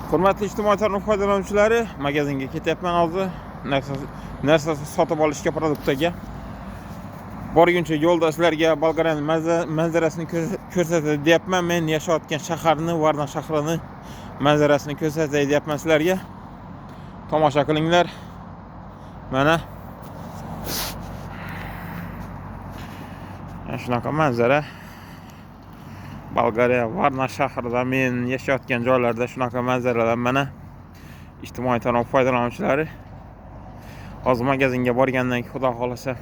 Hurmatli ijtimoiy tarmoq foydalanuvchilari, magazinga ketyapman hozir. Narsa sotib olishga, produktga. Borguncha yo'lda sizlarga Bolgariyaning manzarasini ko'rsatay deyapman. Men yashayotgan shaharni, Varna shahrini manzarasini ko'rsatay deyapman sizlarga. Tomosha qilinglar. Mana shunaqa manzara. Bolgariya Varna shahrida men yashayotgan joylarda shunaqa manzaralar mana. Ijtimoiy tarmoq foydalanuvchilari, hozir magazinga borgandan keyin xudo xolasa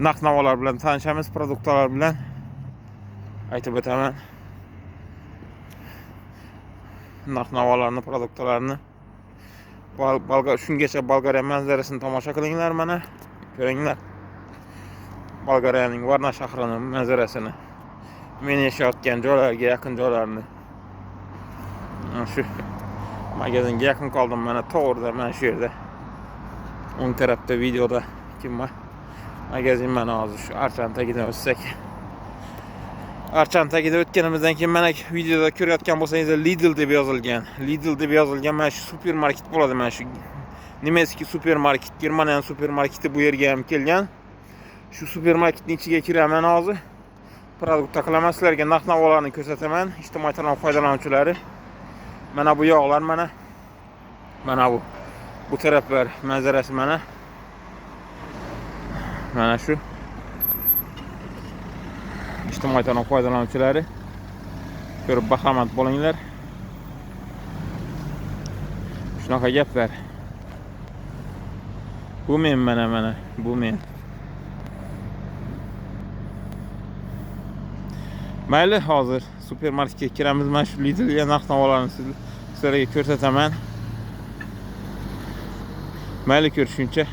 narx-navolar bilan tanishamiz, produktlar bilan aytib o'taman. Narx-navolarni, produktlarni shungacha Bolgariya manzarasini tomosha qilinglar mana. Ko'ringlar. Bolgariyaning Varna shahrining manzarasini. Men yashayotgan joylarga yaqin joylarni. Shu magazinga yaqin qoldim mana, to'g'rida mana shu yerda. O'ng tarafda videoda kim bor? Magazin mana hozir shu archan tagidan o'tsak. Archan tagida o'tganimizdan keyin mana videoda ko'rayotgan bo'lsangiz Lidl deb yozilgan. Lidl deb yozilgan mana shu supermarket bo'ladi, mana shu Nemeski supermarket, Germaniya supermarketi bu yerga ham kelgan. Shu supermarketning ichiga kiraman hozir. Produkt qilaman, sizlarga narx-navolarni ko'rsataman. Ijtimoiy tarmoq foydalanuvchilari. Mana bu yog'lar mana. Mana bu taraflar manzarasi mana. Mana shu. Ijtimoiy tarmoq foydalanuvchilari, ko'rib bahramand bo'linglar. Shunaqa gaplar. Bu men mana, bu men. Mayli, hozir supermarketga kiramiz. Mana shu Lidlga narx-navolarni sizlarga ko'rsataman. Mayli, ko'rishguncha.